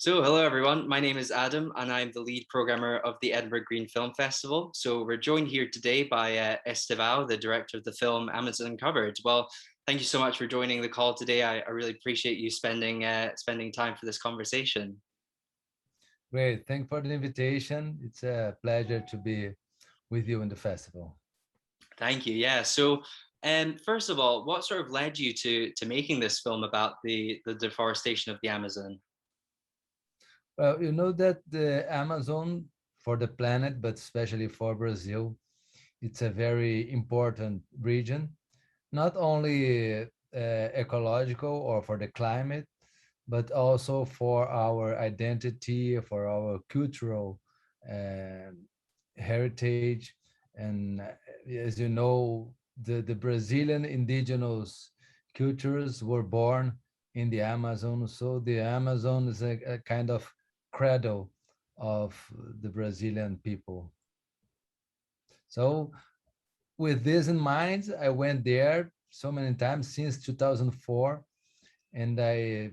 So, hello everyone. My name is Adam, and I'm the lead programmer of the Edinburgh Green Film Festival. So, we're joined here today by Estevão, the director of the film Amazon Uncovered. Well, thank you so much for joining the call today. I really appreciate you spending time for this conversation. Great. Thank you for the invitation. It's a pleasure to be with you in the festival. Thank you. Yeah. So, first of all, what sort of led you to making this film about the deforestation of the Amazon? Well, you know that the Amazon for the planet, but especially for Brazil, it's a very important region, not only ecological or for the climate, but also for our identity, for our cultural uh, heritage. And as you know, the Brazilian indigenous cultures were born in the Amazon. So the Amazon is a kind of cradle of the Brazilian people. So with this in mind, I went there so many times since 2004, and I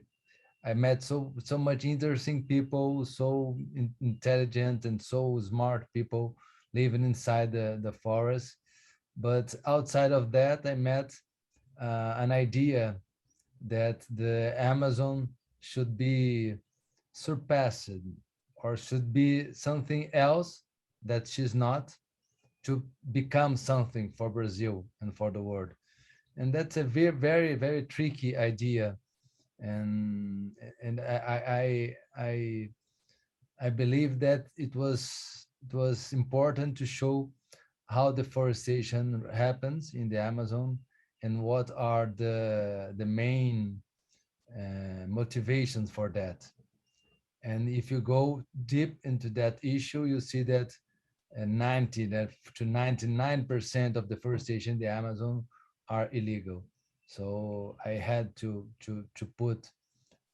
met so much interesting people, so intelligent and so smart people living inside the forest. But outside of that, I met an idea that the Amazon should be surpassed or should be something else that she's not, to become something for Brazil and for the world. And that's a very tricky idea, and I believe that it was important to show how deforestation happens in the Amazon and what are the main motivations for that. And if you go deep into that issue, you see that 90 that to 99% of deforestation in the Amazon are illegal. So I had to put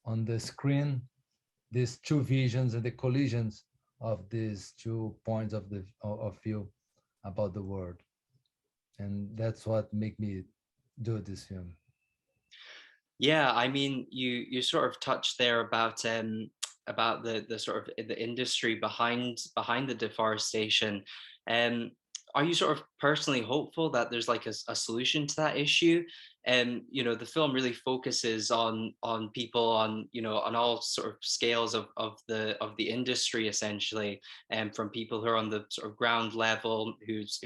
on the screen these two visions and the collisions of these 2 points of view about the world, and that's what make me do this film. Yeah, I mean, you sort of touched there about the sort of the industry behind the deforestation. Um, are you sort of personally hopeful that there's like a solution to that issue? The film really focuses on people on on all sort of scales of the industry essentially, and from people who are on the sort of ground level, who's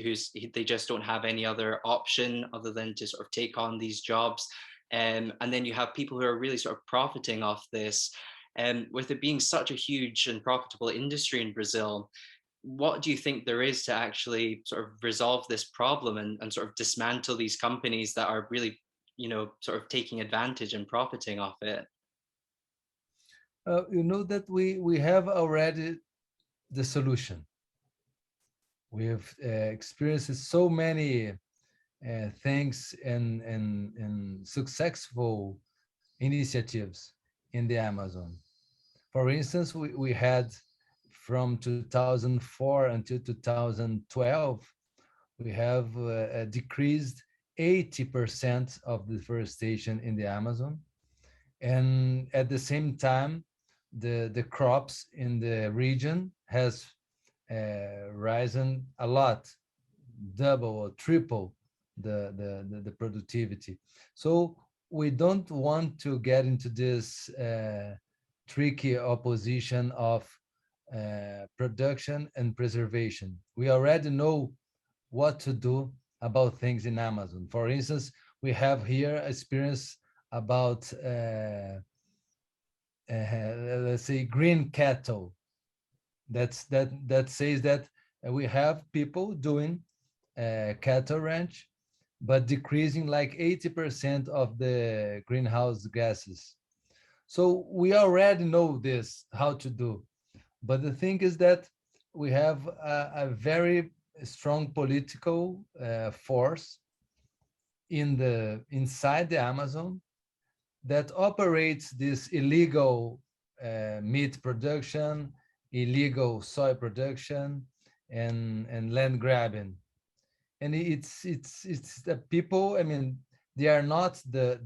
they just don't have any other option other than to sort of take on these jobs, and then you have people who are really sort of profiting off this. And with it being such a huge and profitable industry in Brazil, what do you think there is to actually sort of resolve this problem and sort of dismantle these companies that are really, sort of taking advantage and profiting off it? You know that we have already the solution. We have experienced so many things and successful initiatives in the Amazon. For instance, we had from 2004 until 2012, we have decreased 80% of deforestation in the Amazon. And at the same time, the crops in the region has risen a lot, double or triple the productivity. So we don't want to get into this tricky opposition of production and preservation. We already know what to do about things in Amazon. For instance, we have here experience about let's say green cattle. That says that we have people doing cattle ranch, but decreasing like 80% of the greenhouse gases. So we already know this, how to do. But the thing is that we have a very strong political force inside the Amazon that operates this illegal meat production, illegal soy production, and land grabbing. And it's the people. I mean, they are not the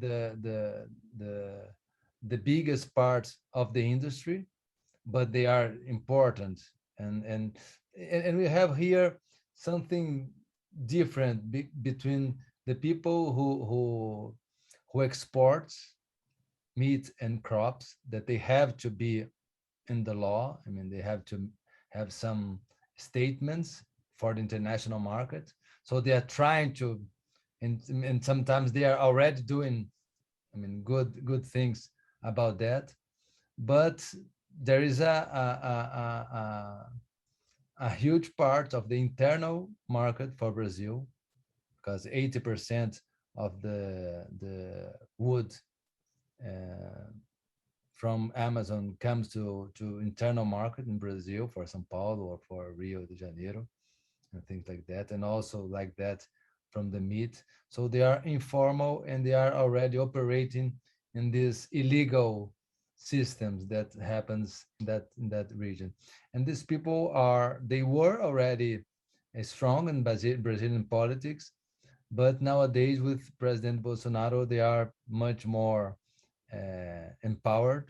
biggest part of the industry, but they are important. And and and we have here something different between the people who exports meat and crops, that they have to be in the law. I mean, they have to have some statements for the international market. So they are trying to, and sometimes they are already doing, I mean, good things about that. But there is a huge part of the internal market for Brazil, because 80% of the wood uh, from Amazon comes to internal market in Brazil, for São Paulo or for Rio de Janeiro and things like that, and also like that from the meat. So they are informal and they are already operating in these illegal systems that happens in that region. And these people are, they were already strong in Brazilian politics, but nowadays with President Bolsonaro, they are much more empowered,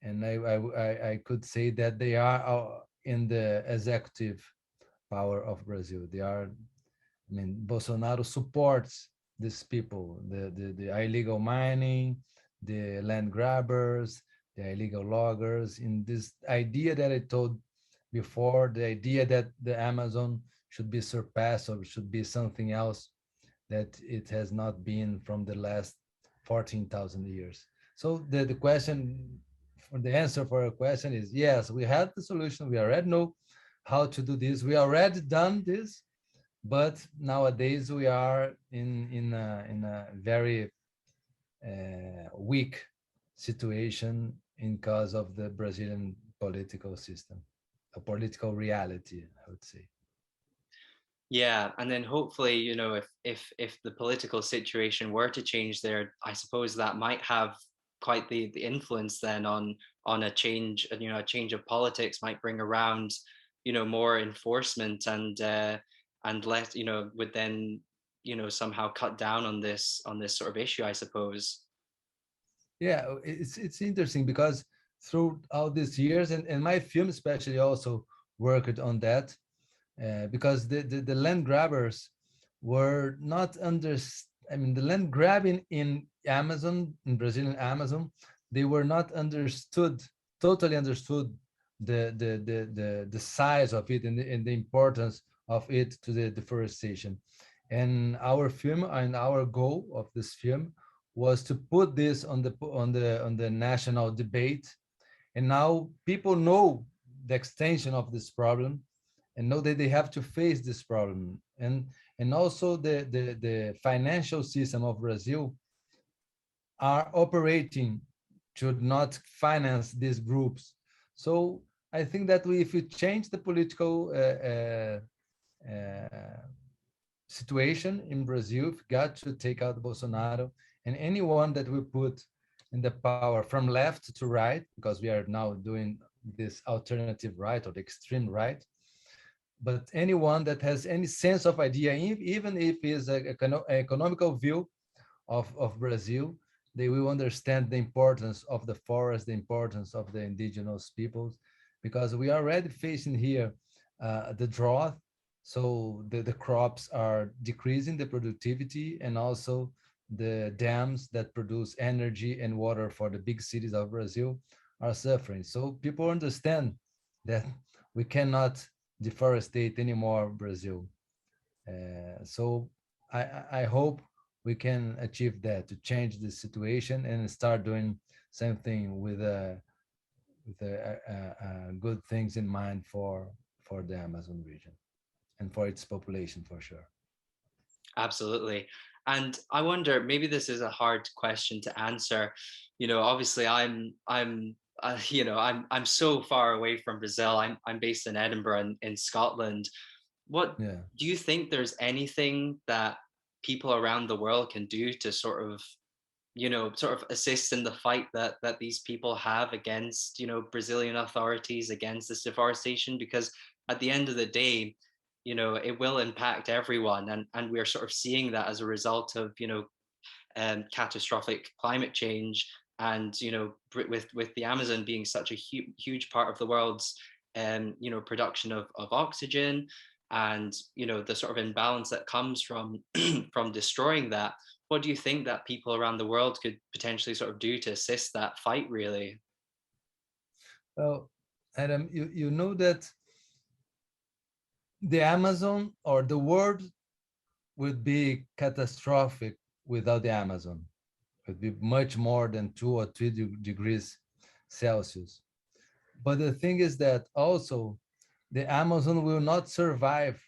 and I could say that they are in the executive power of Brazil. They are, I mean, Bolsonaro supports these people, the illegal mining, the land grabbers, the illegal loggers, in this idea that I told before, the idea that the Amazon should be surpassed or should be something else that it has not been from the last 14,000 years. So the question, for the answer for your question is yes, we have the solution. We already know how to do this. We already done this, but nowadays we are in a very weak situation in cause of the Brazilian political system, a political reality, I would say. Yeah, and then hopefully, if the political situation were to change there, I suppose that might have quite the influence then on a change, a change of politics might bring around, more enforcement and let, would then, somehow cut down on this sort of issue, I suppose. Yeah, it's interesting because throughout these years, and my film especially also worked on that, because the land grabbers were not under, I mean, the land grabbing in Amazon, in Brazilian Amazon, they were not understood, totally understood the size of it, and the importance of it to the deforestation. And our film, and our goal of this film, was to put this on the national debate. And now people know the extension of this problem, and know that they have to face this problem. And also the financial system of Brazil are operating to not finance these groups. So I think that if we change the political situation in Brazil, we got to take out Bolsonaro, and anyone that we put in the power from left to right, because we are now doing this alternative right or the extreme right, but anyone that has any sense of idea, even if it's an economical view of Brazil, they will understand the importance of the forest, the importance of the indigenous peoples, because we are already facing here the drought. So the crops are decreasing the productivity, and also the dams that produce energy and water for the big cities of Brazil are suffering. So people understand that we cannot deforestate anymore Brazil. So I hope we can achieve that, to change the situation and start doing something with good things in mind for the Amazon region and for its population, for sure. Absolutely. And I wonder, maybe this is a hard question to answer. Obviously I'm so far away from Brazil. I'm based in Edinburgh in Scotland. What Yeah. do you think there's anything that people around the world can do to sort of assist in the fight that these people have against, Brazilian authorities, against this deforestation? Because at the end of the day, it will impact everyone, and we're sort of seeing that as a result of, catastrophic climate change. and with the Amazon being such a huge part of the world's production of oxygen, and the sort of imbalance that comes from from destroying that, what do you think that people around the world could potentially sort of do to assist that fight, really? Well, Adam, you know that the Amazon or the world would be catastrophic without the Amazon. It would be much more than 2 or 3 degrees Celsius. But the thing is that also the Amazon will not survive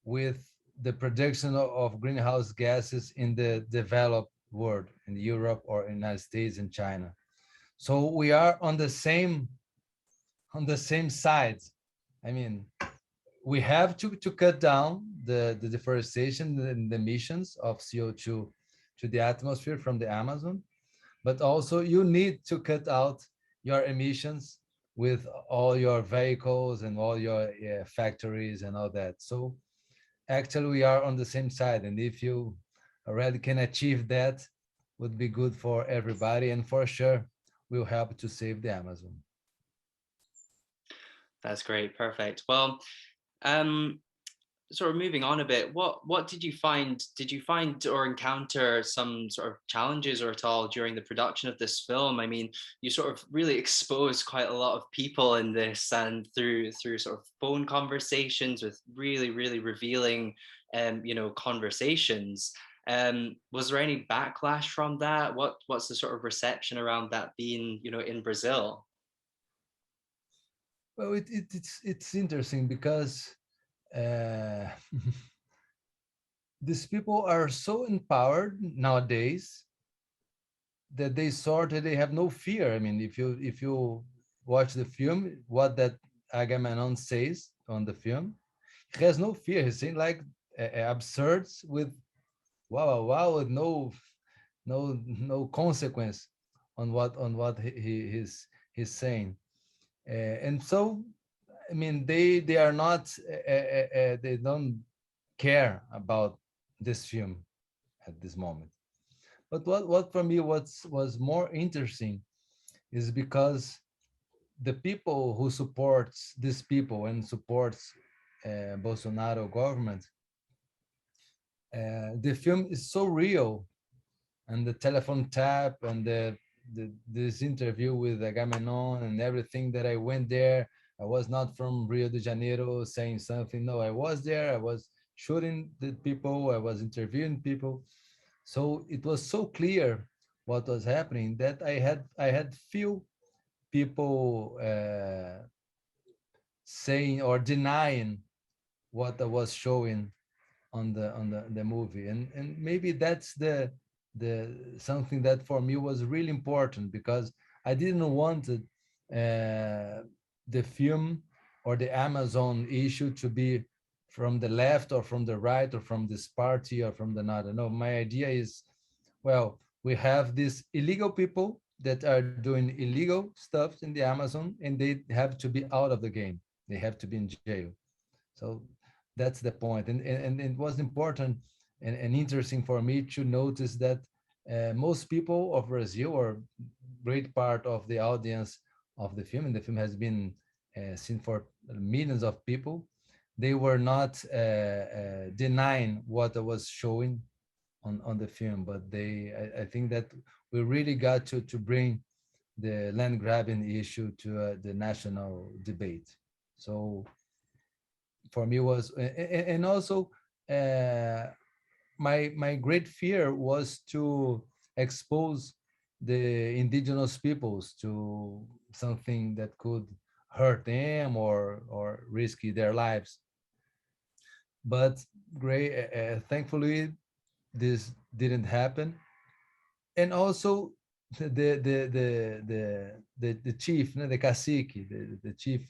with the production of greenhouse gases in the developed world, in Europe or in the United States and China. So we are on the same side. I mean, we have to cut down the deforestation and the emissions of CO2 to the atmosphere from the Amazon, but also you need to cut out your emissions with all your vehicles and all your factories and all that. So actually we are on the same side, and if you already can achieve that, would be good for everybody, and for sure will help to save the Amazon. That's great, perfect. Well, um, sort of moving on a bit, what did you find? Did you find or encounter some sort of challenges or at all during the production of this film? I mean, you sort of really exposed quite a lot of people in this, and through sort of phone conversations with really revealing, conversations. Was there any backlash from that? What's the sort of reception around that being, in Brazil? Well, it's interesting because uh, these people are so empowered nowadays that they have no fear. I mean, if you watch the film, what that Agamemnon says on the film, he has no fear. He's saying like absurds with wow, with no consequence on what he's saying. And so, I mean, they are not they don't care about this film at this moment. But what for me was more interesting is because the people who supports these people and supports Bolsonaro government, the film is so real, and the telephone tap and this interview with Agamenon and everything that I went there. I was not from Rio de Janeiro saying something. No, I was there. I was shooting the people. I was interviewing people. So it was so clear what was happening that I had few people saying or denying what I was showing on the movie, and maybe that's the something that for me was really important, because I didn't want it, the film or the Amazon issue to be from the left or from the right or from this party or from the another. No, my idea is, well, we have these illegal people that are doing illegal stuff in the Amazon, and they have to be out of the game. They have to be in jail. So that's the point. And it was important and interesting for me to notice that most people of Brazil, or great part of the audience of the film, and the film has been seen for millions of people, they were not denying what I was showing on the film, but I think that we really got to bring the land grabbing issue to the national debate. So for me was, and also uh, my great fear was to expose the indigenous peoples to something that could hurt them or risky their lives. But great, thankfully this didn't happen. And also the chief, the cacique, the chief,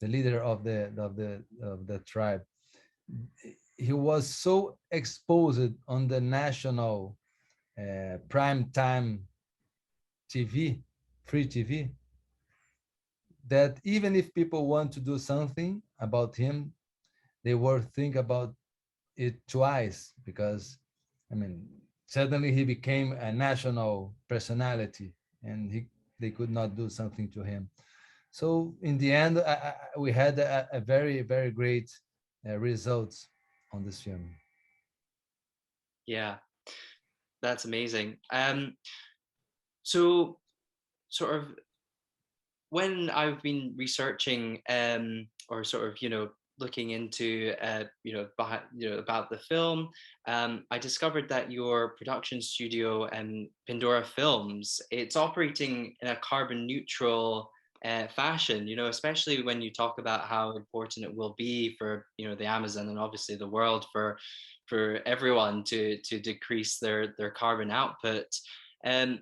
the leader of the tribe, he was so exposed on the national prime time TV, free TV, that even if people want to do something about him, they will think about it twice, because I mean, suddenly he became a national personality. and they could not do something to him. So in the end, we had a very very great results on this film. Yeah, that's amazing. So sort of when I've been researching or sort of looking into about the film, I discovered that your production studio Pandora Films, it's operating in a carbon neutral fashion. Especially when you talk about how important it will be for the Amazon and obviously the world for everyone to decrease their carbon output. Um,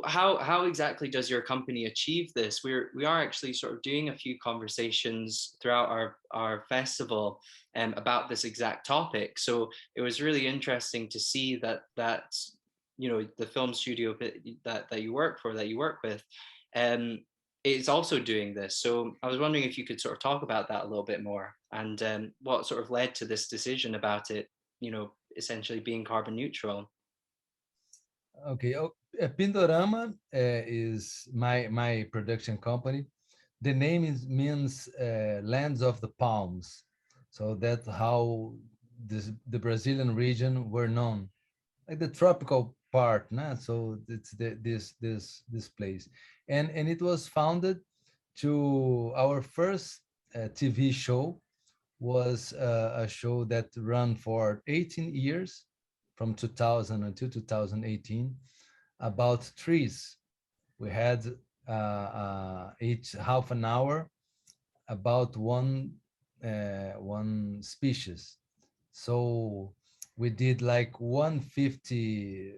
how exactly does your company achieve this? We are actually sort of doing a few conversations throughout our festival about this exact topic. So it was really interesting to see that the film studio that you work for, that you work with, um, is also doing this. So I was wondering if you could sort of talk about that a little bit more, and what sort of led to this decision about it, essentially being carbon neutral. Okay, Pindorama is my production company. The name means lands of the palms, so that's how the Brazilian region were known, like the tropical part, nah? So it's this place, and it was founded to our first TV show was a show that ran for 18 years, from 2000 until 2018, about trees. We had each half an hour about one species. So we did like 150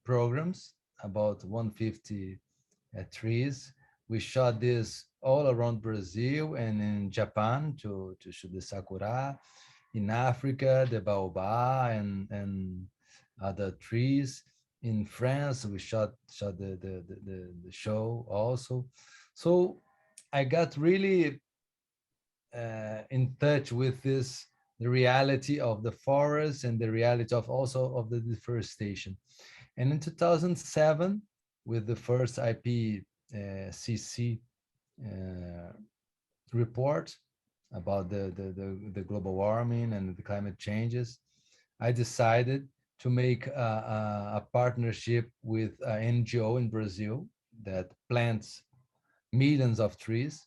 programs about 150 trees. We shot this all around Brazil and in Japan to shoot the sakura, in Africa, the baobab and other trees. In France, we shot the show also. So I got really in touch with this the reality of the forest and the reality of also of the deforestation. And in 2007, with the first IPCC report about the global warming and the climate changes, I decided to make a partnership with an NGO in Brazil that plants millions of trees.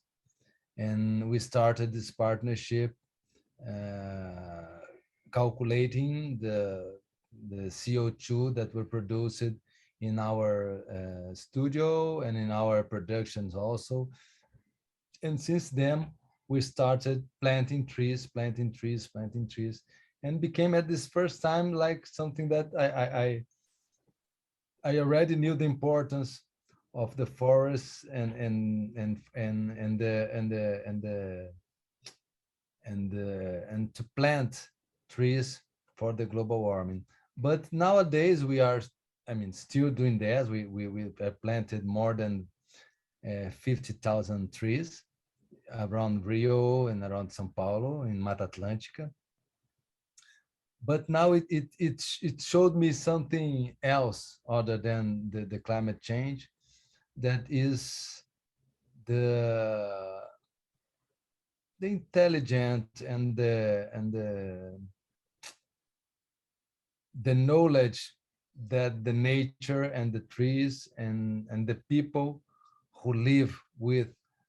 And we started this partnership uh, calculating the CO2 that were produced in our studio and in our productions also. And since then, we started planting trees, planting trees, planting trees, and became at this first time like something that I already knew the importance of the forests and to plant trees for the global warming. But nowadays we are, I mean, still doing that. We have planted more than 50,000 trees around Rio and around São Paulo in Mata Atlântica. But now it showed me something else other than the climate change, that is the the intelligent and the knowledge that the nature and the trees and the people who live with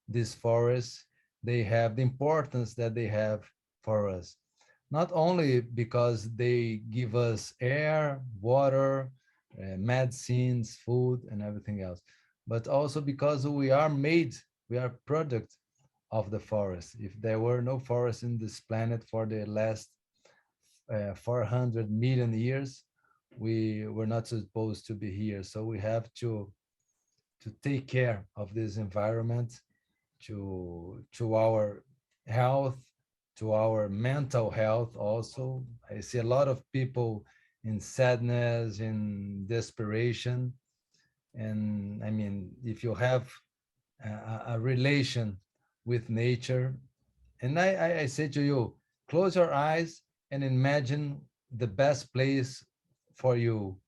these forests, they have the importance that they have for us, not only because they give us air, water, medicines, food and everything else, but also because we are product of the forest. If there were no forest in this planet for the last 400 million years, we were not supposed to be here. So we have to take care of this environment, to our health, to our mental health also. I see a lot of people in sadness, in desperation. And I mean, if you have a relation with nature, and I say to you, close your eyes and imagine the best place for you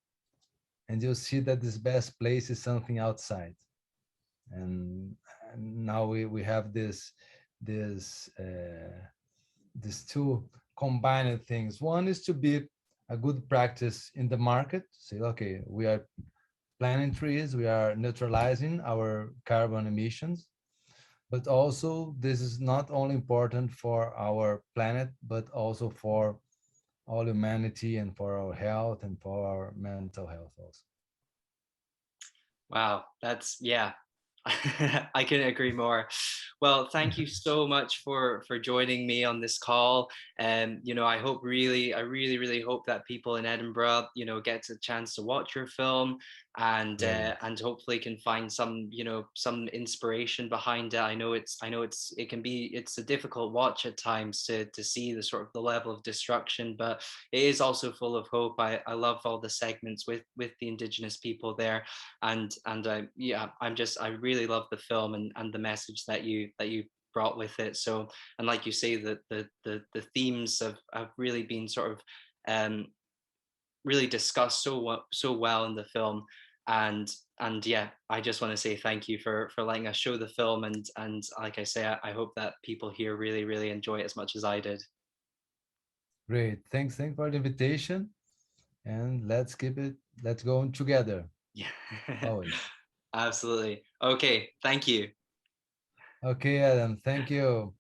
and you'll see that this best place is something outside. And, and now we have this these two combined things. One is to be a good practice in the market. Say, okay, we are planting trees, we are neutralizing our carbon emissions, but also this is not only important for our planet, but also for all humanity and for our health and for our mental health also. Wow, that's yeah. I couldn't agree more. Well, thank you so much for joining me on this call. And I hope really, I really, really hope that people in Edinburgh, get a chance to watch your film Great. and hopefully can find some, some inspiration behind it. It can be it's a difficult watch at times to see the sort of the level of destruction, but it is also full of hope. I love all the segments with the indigenous people there, and I really love the film and the message that you brought with it. So, and like you say, the themes have really been sort of um really discussed so well in the film. And yeah, I just want to say thank you for letting us show the film, and like I say, I hope that people here really really enjoy it as much as I did. Great. Thanks for the invitation. And let's go on together Yeah. always. Absolutely. Okay, thank you. Okay, Adam, thank you.